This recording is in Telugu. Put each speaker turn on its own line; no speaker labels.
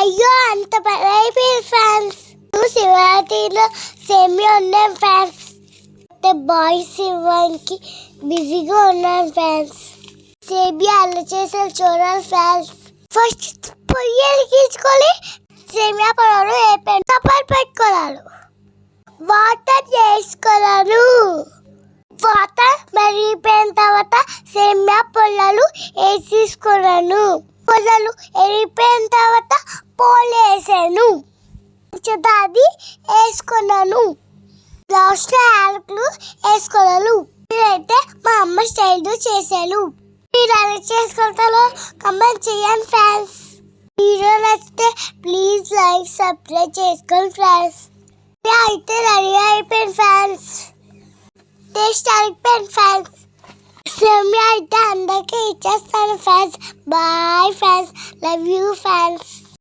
అయ్యో అంత పని అయిపోయింది ఫ్యాన్స్. శివరాత్రిలో సేమియా ఉన్నాం ఫ్యాన్స్. బాయ్స్ ఇవ్వడానికి బిజీగా ఉన్నాను ఫ్యాన్స్. సేమియా అల్ల చేసే చూడాలి ఫ్యాన్స్. ఫస్ట్ పొయ్యి వెలిగించుకొని సేమియా పొలాలు వేపాను. కప్పలు పెట్టుకోవాలి, వాటర్ వేసుకోవాలి. వాటర్ మరిగిపోయిన తర్వాత సేమియా పొలాలు వేసేసుకున్నాను. పొలాలు ఎరిగిపోయిన తర్వాత పోలు వేసాను. అది వేసుకున్నాను. లాస్ట్ యాలకులు వేసుకున్నాను. మీరైతే మా అమ్మ స్టైల్ చేశాను. మీరు ఎలా చేసుకుంటారో కమెంట్ చేయండి ఫ్రెండ్స్. వీడియో నచ్చితే ప్లీజ్ లైక్ సబ్స్క్రైబ్ చేసుకోండి ఫ్రెండ్స్. అయితే రెడీ అయిపోయింది ఫ్రెండ్స్. టేస్ట్ అయిపోయింది ఫ్రెండ్స్. సేమియా అయితే అందరికీ ఇచ్చేస్తాను friends. Bye friends. Love you friends.